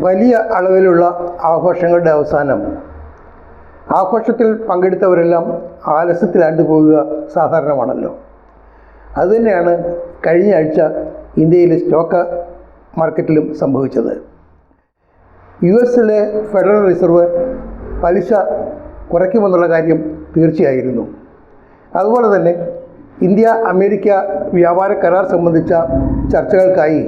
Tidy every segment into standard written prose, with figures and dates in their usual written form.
വലിയ അളവിലുള്ള ആഘോഷങ്ങളുടെ അവസാനം ആഘോഷത്തിൽ പങ്കെടുത്തവരെല്ലാം ആലസ്യത്തിലാണ്ടു പോകുക സാധാരണമാണല്ലോ. അതുതന്നെയാണ് കഴിഞ്ഞ ആഴ്ച ഇന്ത്യയിലെ സ്റ്റോക്ക് മാർക്കറ്റിലും സംഭവിച്ചത്. US-ലെ ഫെഡറൽ റിസർവ് പലിശ കുറയ്ക്കുമെന്നുള്ള കാര്യം തീർച്ചയായിരുന്നു. അതുപോലെ തന്നെ ഇന്ത്യ അമേരിക്ക വ്യാപാര കരാർ സംബന്ധിച്ച ചർച്ചകൾക്കായി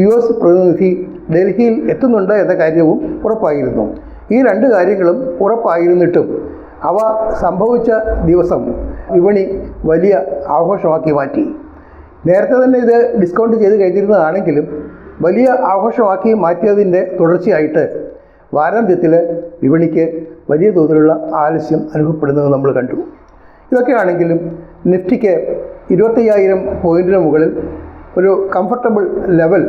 US പ്രതിനിധി ഡൽഹിയിൽ എത്തുന്നുണ്ട് എന്ന കാര്യവും ഉറപ്പായിരുന്നു. ഈ രണ്ട് കാര്യങ്ങളും ഉറപ്പായിരുന്നിട്ടും അവ സംഭവിച്ച ദിവസം വിപണി വലിയ ആഘോഷമാക്കി മാറ്റി. നേരത്തെ തന്നെ ഇത് ഡിസ്കൗണ്ട് ചെയ്ത് കഴിഞ്ഞിരുന്നതാണെങ്കിലും വലിയ ആഘോഷമാക്കി മാറ്റിയതിൻ്റെ തുടർച്ചയായിട്ട് വാരാന്ത്യത്തിൽ വിപണിക്ക് വലിയ തോതിലുള്ള ആലസ്യം അനുഭവപ്പെടുന്നത് നമ്മൾ കണ്ടു. ഇതൊക്കെയാണെങ്കിലും നിഫ്റ്റിക്ക് 25,000 പോയിൻറ്റിന് മുകളിൽ ഒരു കംഫർട്ടബിൾ ലെവൽ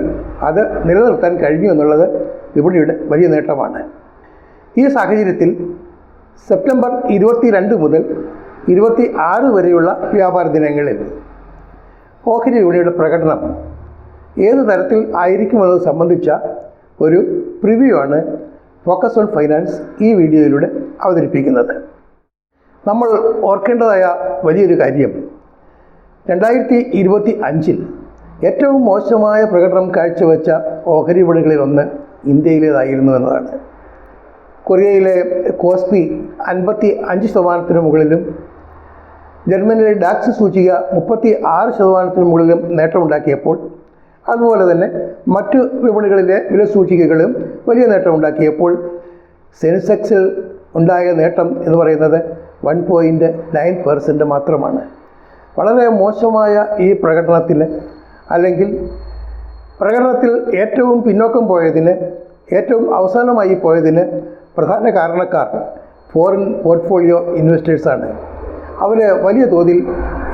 അത് നിലനിർത്താൻ കഴിഞ്ഞു എന്നുള്ളത് വിപണിയുടെ വലിയ നേട്ടമാണ്. ഈ സാഹചര്യത്തിൽ സെപ്റ്റംബർ 22 മുതൽ 26 വരെയുള്ള വ്യാപാര ദിനങ്ങളിൽ ഓഹരി വിപണിയുടെ പ്രകടനം ഏത് തരത്തിൽ ആയിരിക്കുമെന്നത് സംബന്ധിച്ച ഒരു പ്രിവ്യൂ ആണ് ഫോക്കസ് ഓൺ ഫൈനാൻസ് ഈ വീഡിയോയിലൂടെ അവതരിപ്പിക്കുന്നത്. നമ്മൾ ഓർക്കേണ്ടതായ വലിയൊരു കാര്യം 2025-ൽ ഏറ്റവും മോശമായ പ്രകടനം കാഴ്ചവെച്ച ഓഹരി വിപണികളിലൊന്ന് ഇന്ത്യയിലേതായിരുന്നു എന്നതാണ്. കൊറിയയിലെ കോസ്പി 55% മുകളിലും ജർമ്മനിയിലെ ഡാക്സ് സൂചിക 36% മുകളിലും നേട്ടമുണ്ടാക്കിയപ്പോൾ അതുപോലെ തന്നെ മറ്റു വിപണികളിലെ വില സൂചികകളും വലിയ നേട്ടമുണ്ടാക്കിയപ്പോൾ സെൻസെക്സിൽ ഉണ്ടായ നേട്ടം എന്ന് പറയുന്നത് 1.9% മാത്രമാണ്. വളരെ മോശമായ ഈ പ്രകടനത്തിന് അല്ലെങ്കിൽ പ്രകടനത്തിൽ ഏറ്റവും പിന്നോക്കം പോയതിന് ഏറ്റവും അവസാനമായി പോയതിന് പ്രധാന കാരണക്കാർ ഫോറിൻ പോർട്ട്ഫോളിയോ ഇൻവെസ്റ്റേഴ്സാണ്. അവർ വലിയ തോതിൽ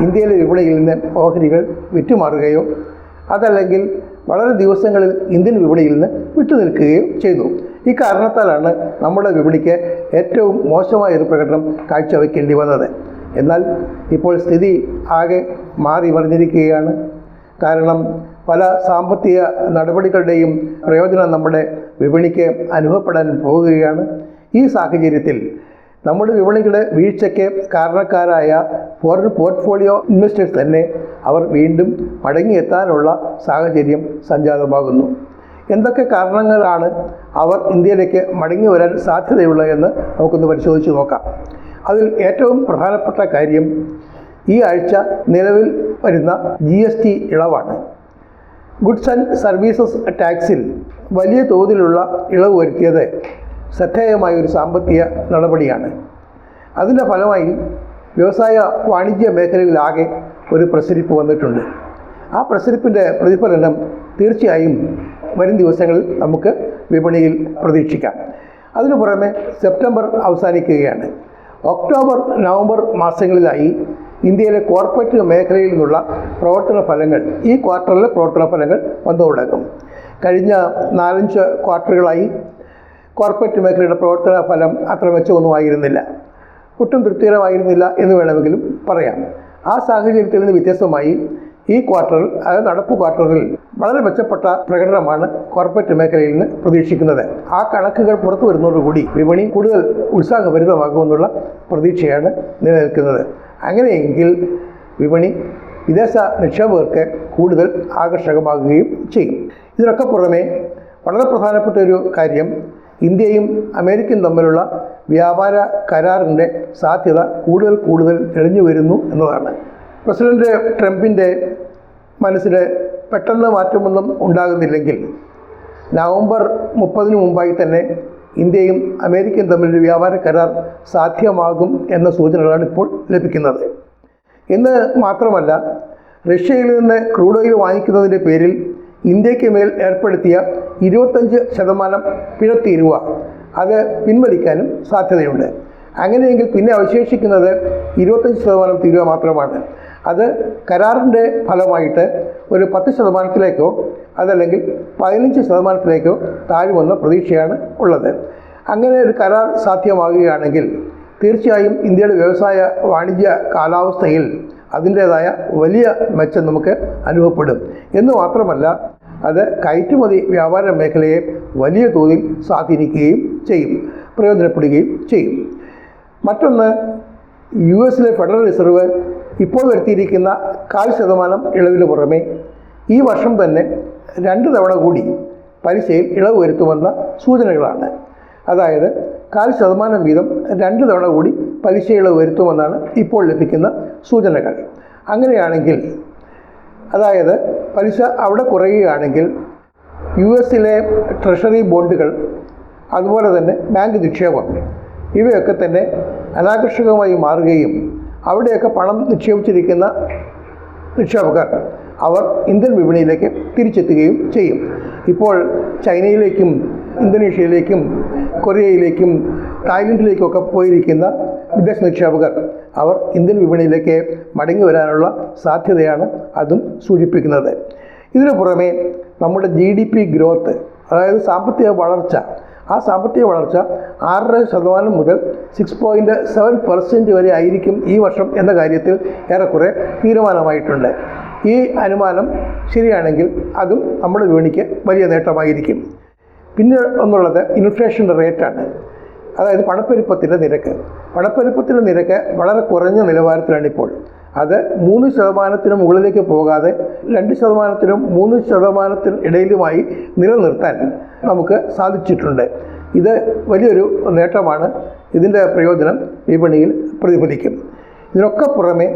ഇന്ത്യയിലെ വിപണിയിൽ നിന്ന് ഓഹരികൾ വിറ്റുമാറുകയോ അതല്ലെങ്കിൽ വളരെ ദിവസങ്ങളിൽ ഇന്ത്യൻ വിപണിയിൽ നിന്ന് വിട്ടുനിൽക്കുകയോ ചെയ്തു. ഈ കാരണത്താലാണ് നമ്മുടെ വിപണിക്ക് ഏറ്റവും മോശമായൊരു പ്രകടനം കാഴ്ചവെക്കേണ്ടി വന്നത്. എന്നാൽ ഇപ്പോൾ സ്ഥിതി ആകെ മാറി മറിഞ്ഞിരിക്കുകയാണ്. കാരണം പല സാമ്പത്തിക നടപടികളുടെയും പ്രയോജനം നമ്മുടെ വിപണിക്ക് അനുഭവപ്പെടാൻ പോവുകയാണ്. ഈ സാഹചര്യത്തിൽ നമ്മുടെ വിപണികളുടെ വീഴ്ചയ്ക്ക് കാരണക്കാരായ ഫോറിൻ പോർട്ട്ഫോളിയോ ഇൻവെസ്റ്റേഴ്സ് തന്നെ അവർ വീണ്ടും മടങ്ങിയെത്താനുള്ള സാഹചര്യം സംജാതമാകുന്നു. എന്തൊക്കെ കാരണങ്ങളാണ് അവർ ഇന്ത്യയിലേക്ക് മടങ്ങി വരാൻ സാധ്യതയുള്ളതെന്ന് നമുക്കൊന്ന് പരിശോധിച്ച് നോക്കാം. അതിൽ ഏറ്റവും പ്രധാനപ്പെട്ട കാര്യം ഈ ആഴ്ച നിലവിൽ വരുന്ന GST ഇളവാണ്. ഗുഡ്സ് ആൻഡ് സർവീസസ് ടാക്സിൽ വലിയ തോതിലുള്ള ഇളവ് വരുത്തിയത് ശ്രദ്ധേയമായൊരു സാമ്പത്തിക നടപടിയാണ്. അതിൻ്റെ ഫലമായി വ്യവസായ വാണിജ്യ മേഖലയിലാകെ ഒരു പ്രസരിപ്പ് വന്നിട്ടുണ്ട്. ആ പ്രസരിപ്പിൻ്റെ പ്രതിഫലനം തീർച്ചയായും വരും ദിവസങ്ങളിൽ നമുക്ക് വിപണിയിൽ പ്രതീക്ഷിക്കാം. അതിനു പുറമെ സെപ്റ്റംബർ അവസാനിക്കുകയാണ്. ഒക്ടോബർ നവംബർ മാസങ്ങളിലായി ഇന്ത്യയിലെ കോർപ്പറേറ്റ് മേഖലയിൽ നിന്നുള്ള പ്രവർത്തന ഫലങ്ങൾ ഈ ക്വാർട്ടറിലെ പ്രവർത്തന ഫലങ്ങൾ വന്നു തുടങ്ങും. കഴിഞ്ഞ 4-5 ക്വാർട്ടറുകളായി കോർപ്പറേറ്റ് മേഖലയുടെ പ്രവർത്തന ഫലം അത്ര മെച്ചമൊന്നുമായിരുന്നില്ല, ഒട്ടും തൃപ്തികരമായിരുന്നില്ല എന്ന് വേണമെങ്കിലും പറയാം. ആ സാഹചര്യത്തിൽ നിന്ന് വ്യത്യസ്തമായി ഈ ക്വാർട്ടറിൽ, അതായത് നടപ്പ് ക്വാർട്ടറിൽ വളരെ മെച്ചപ്പെട്ട പ്രകടനമാണ് കോർപ്പറേറ്റ് മേഖലയിൽ നിന്ന് പ്രതീക്ഷിക്കുന്നത്. ആ കണക്കുകൾ പുറത്തു വരുന്നതോടുകൂടി വിപണി കൂടുതൽ ഉത്സാഹഭരിതമാകുമെന്നുള്ള പ്രതീക്ഷയാണ് നിലനിൽക്കുന്നത്. അങ്ങനെയെങ്കിൽ വിപണി വിദേശ നിക്ഷേപകർക്ക് കൂടുതൽ ആകർഷകമാകുകയും ചെയ്യും. ഇതിനൊക്കെ പുറമെ വളരെ പ്രധാനപ്പെട്ട ഒരു കാര്യം ഇന്ത്യയും അമേരിക്കയും തമ്മിലുള്ള വ്യാപാര കരാറിൻ്റെ സാധ്യത കൂടുതൽ തെളിഞ്ഞു വരുന്നു എന്നതാണ്. പ്രസിഡന്റ് ട്രംപിൻ്റെ മനസ്സിൽ പെട്ടെന്ന് മാറ്റമൊന്നും ഉണ്ടാകുന്നില്ലെങ്കിൽ നവംബർ 30 മുമ്പായി തന്നെ ഇന്ത്യയും അമേരിക്കയും തമ്മിലൊരു വ്യാപാര കരാർ സാധ്യമാകും എന്ന സൂചനകളാണ് ഇപ്പോൾ ലഭിക്കുന്നത്. ഇന്ന് മാത്രമല്ല, റഷ്യയിൽ നിന്ന് ക്രൂഡ് ഓയിൽ വാങ്ങിക്കുന്നതിൻ്റെ പേരിൽ ഇന്ത്യക്ക് മേൽ ഏർപ്പെടുത്തിയ 25% പിഴത്തീരുവ അത് പിൻവലിക്കാനും സാധ്യതയുണ്ട്. അങ്ങനെയെങ്കിൽ പിന്നെ അവശേഷിക്കുന്നത് 25% തീരുവ മാത്രമാണ്. അത് കരാറിൻ്റെ ഫലമായിട്ട് ഒരു 10%-ലേക്കോ അതല്ലെങ്കിൽ 15%-ലേക്കോ താഴുമെന്ന പ്രതീക്ഷയാണ് ഉള്ളത്. അങ്ങനെ ഒരു കരാർ സാധ്യമാകുകയാണെങ്കിൽ തീർച്ചയായും ഇന്ത്യയുടെ വ്യവസായ വാണിജ്യ കാലാവസ്ഥയിൽ അതിൻ്റേതായ വലിയ മെച്ചം നമുക്ക് അനുഭവപ്പെടും. എന്ന് മാത്രമല്ല, അത് കയറ്റുമതി വ്യാപാര മേഖലയെ വലിയ തോതിൽ സ്വാധീനിക്കുകയും ചെയ്യും, പ്രയോജനപ്പെടുകയും ചെയ്യും. മറ്റൊന്ന്, US ഫെഡറൽ റിസർവ് ഇപ്പോൾ വരുത്തിയിരിക്കുന്ന 0.5% ഇളവിന് പുറമെ ഈ വർഷം തന്നെ 2 തവണ കൂടി പലിശയിൽ ഇളവ് വരുത്തുമെന്ന സൂചനകളാണ്. അതായത് 0.5% വീതം 2 തവണ കൂടി പലിശ ഇളവ് വരുത്തുമെന്നാണ് ഇപ്പോൾ ലഭിക്കുന്ന സൂചനകൾ. അങ്ങനെയാണെങ്കിൽ, അതായത് പലിശ അവിടെ കുറയുകയാണെങ്കിൽ US ട്രഷറി ബോണ്ടുകൾ, അതുപോലെ തന്നെ ബാങ്ക് നിക്ഷേപം, ഇവയൊക്കെ തന്നെ അനാകർഷകമായി മാറുകയും അവിടെയൊക്കെ പണം നിക്ഷേപിച്ചിരിക്കുന്ന നിക്ഷേപകർ അവർ ഇന്ത്യൻ വിപണിയിലേക്ക് തിരിച്ചെത്തുകയും ചെയ്യും. ഇപ്പോൾ ചൈനയിലേക്കും ഇന്തോനേഷ്യയിലേക്കും കൊറിയയിലേക്കും തായ്ലൻഡിലേക്കൊക്കെ പോയിരിക്കുന്ന വിദേശ നിക്ഷേപകർ അവർ ഇന്ത്യൻ വിപണിയിലേക്ക് മടങ്ങി വരാനുള്ള സാധ്യതയാണ് അതും സൂചിപ്പിക്കുന്നത്. ഇതിനു പുറമെ നമ്മുടെ GDP ഗ്രോത്ത്, അതായത് സാമ്പത്തിക വളർച്ച, ആ സാമ്പത്തിക വളർച്ച 6.5% മുതൽ 6.7% വരെ ആയിരിക്കും ഈ വർഷം എന്ന കാര്യത്തിൽ ഏറെക്കുറെ തീരുമാനമായിട്ടുണ്ട്. ഈ അനുമാനം ശരിയാണെങ്കിൽ അതും നമ്മുടെ വിപണിക്ക് വലിയ നേട്ടമായിരിക്കും. പിന്നെ ഒന്നുള്ളത് ഇൻഫ്ലേഷൻ്റെ റേറ്റാണ്, അതായത് പണപ്പെരുപ്പത്തിൻ്റെ നിരക്ക്. പണപ്പെരുപ്പത്തിൻ്റെ നിരക്ക് വളരെ കുറഞ്ഞ നിലവാരത്തിലാണിപ്പോൾ. അത് 3% മുകളിലേക്ക് പോകാതെ 2%-നും 3% ഇടയിലുമായി നിലനിർത്താൻ നമുക്ക് സാധിച്ചിട്ടുണ്ട്. ഇത് വലിയൊരു നേട്ടമാണ്. ഇതിൻ്റെ പ്രയോജനം വിപണിയിൽ പ്രതിഫലിക്കും. ഇതിനൊക്കെ പുറമെ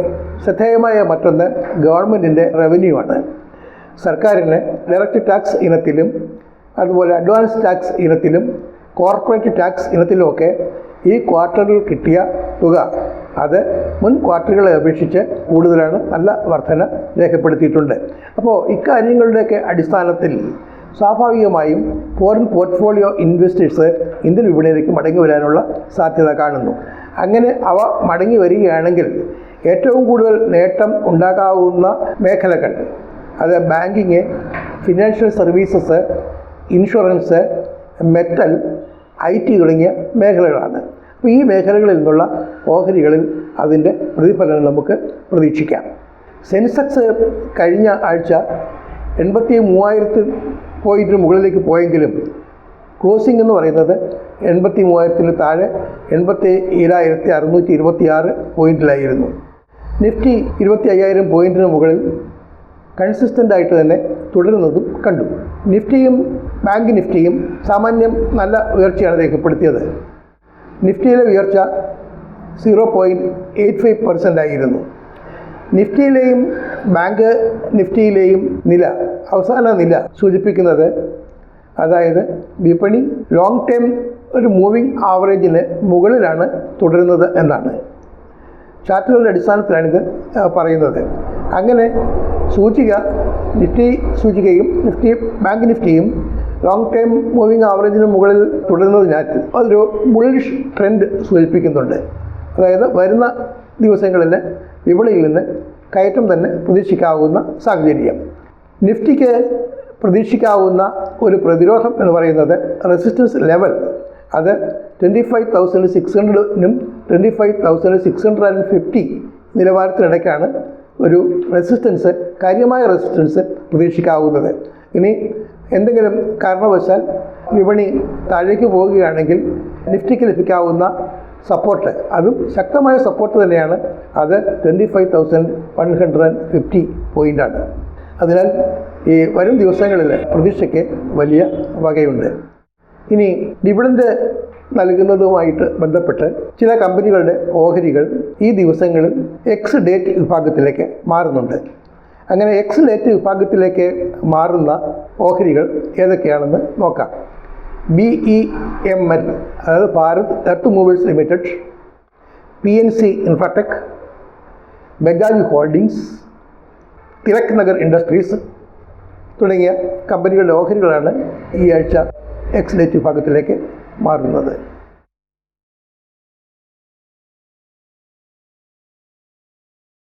ശ്രദ്ധേയമായ മറ്റൊന്ന് ഗവൺമെൻറ്റിൻ്റെ റവന്യൂ ആണ്. സർക്കാരിന് ഡയറക്റ്റ് ടാക്സ് ഇനത്തിലും അതുപോലെ അഡ്വാൻസ് ടാക്സ് ഇനത്തിലും കോർപ്പറേറ്റ് ടാക്സ് ഇനത്തിലുമൊക്കെ ഈ ക്വാർട്ടറിൽ കിട്ടിയ തുക അത് മുൻ ക്വാർട്ടറുകളെ അപേക്ഷിച്ച് കൂടുതലാണ്, നല്ല വർധന രേഖപ്പെടുത്തിയിട്ടുണ്ട്. അപ്പോൾ ഇക്കാര്യങ്ങളുടെയൊക്കെ അടിസ്ഥാനത്തിൽ സ്വാഭാവികമായും ഫോറിൻ പോർട്ട്ഫോളിയോ ഇൻവെസ്റ്റേഴ്സ് ഇന്ത്യൻ വിപണിയിലേക്ക് മടങ്ങി വരാനുള്ള സാധ്യത കാണുന്നു. അങ്ങനെ അവ മടങ്ങി വരികയാണെങ്കിൽ ഏറ്റവും കൂടുതൽ നേട്ടം ഉണ്ടാകാവുന്ന മേഖലകൾ അത് banking, financial services, insurance, metal, IT തുടങ്ങിയ മേഖലകളാണ്. അപ്പോൾ ഈ മേഖലകളിൽ നിന്നുള്ള ഓഹരികളിൽ അതിൻ്റെ പ്രതിഫലനം നമുക്ക് പ്രതീക്ഷിക്കാം. സെൻസെക്സ് കഴിഞ്ഞ ആഴ്ച 83,000 പോയിൻറ്റിന് മുകളിലേക്ക് പോയെങ്കിലും ക്ലോസിംഗ് എന്ന് പറയുന്നത് 83,000 താഴെ 87,626 പോയിൻറ്റിലായിരുന്നു. നിഫ്റ്റി 25,000 പോയിൻറ്റിന് മുകളിൽ കൺസിസ്റ്റൻ്റ് ആയിട്ട് തന്നെ തുടരുന്നതും കണ്ടു. നിഫ്റ്റിയും ബാങ്ക് നിഫ്റ്റിയും സാമാന്യം നല്ല ഉയർച്ചയാണ് രേഖപ്പെടുത്തിയത്. നിഫ്റ്റിയിലെ ഉയർച്ച 0.85% ആയിരുന്നു. നിഫ്റ്റിയിലെയും ബാങ്ക് നിഫ്റ്റിയിലെയും നില, അവസാന നില സൂചിപ്പിക്കുന്നത്, അതായത് വിപണി ലോങ് ടേം ഒരു മൂവിങ് ആവറേജിന് മുകളിലാണ് തുടരുന്നത് എന്നാണ്. ചാർട്ടുകളുടെ അടിസ്ഥാനത്തിലാണിത് പറയുന്നത്. അങ്ങനെ സൂചിക, നിഫ്റ്റി സൂചികയും ബാങ്ക് നിഫ്റ്റിയും ലോങ് ടൈം മൂവിങ് ആവറേജിന് മുകളിൽ തുടരുന്നതിനാൽ അതൊരു ബുള്ളിഷ് ട്രെൻഡ് സൂചിപ്പിക്കുന്നുണ്ട്. അതായത് വരുന്ന ദിവസങ്ങളിൽ വിപണിയിൽ നിന്ന് കയറ്റം തന്നെ പ്രതീക്ഷിക്കാവുന്ന സാഹചര്യം. നിഫ്റ്റിക്ക് പ്രതീക്ഷിക്കാവുന്ന ഒരു പ്രതിരോധം എന്ന് പറയുന്നത് റെസിസ്റ്റൻസ് ലെവൽ, അത് 25,600-നും 25,650 നിലവാരത്തിനിടയ്ക്കാണ് ഒരു റെസിസ്റ്റൻസ്, കാര്യമായ റെസിസ്റ്റൻസ് പ്രതീക്ഷിക്കാവുന്നത്. ഇനി എന്തെങ്കിലും കാരണവശാൽ വിപണി താഴേക്ക് പോവുകയാണെങ്കിൽ നിഫ്റ്റിക്ക് ലഭിക്കാവുന്ന സപ്പോർട്ട്, അതും ശക്തമായ സപ്പോർട്ട് തന്നെയാണ്, അത് 25,150 പോയിൻ്റാണ്. അതിനാൽ ഈ വരും ദിവസങ്ങളിൽ പ്രതീക്ഷയ്ക്ക് വലിയ വകയുണ്ട്. ഇനി ഡിവിഡൻഡ് നൽകുന്നതുമായിട്ട് ബന്ധപ്പെട്ട് ചില കമ്പനികളുടെ ഓഹരികൾ ഈ ദിവസങ്ങളിൽ എക്സ് ഡേറ്റ് വിഭാഗത്തിലേക്ക് മാറുന്നുണ്ട്. അങ്ങനെ എക്സ് ഡേറ്റ് വിഭാഗത്തിലേക്ക് മാറുന്ന ഓഹരികൾ ഏതൊക്കെയാണെന്ന് നോക്കാം. BEML, അതായത് Bharat earth movers limited, PNC Infratech, Bajaj holdings, Tilak Nagar industries തുടങ്ങിയ കമ്പനികളുടെ ഓഹരികളാണ് ഈ ആഴ്ച എക്സ് ഡേറ്റ് വിഭാഗത്തിലേക്ക് മാറുന്നത്.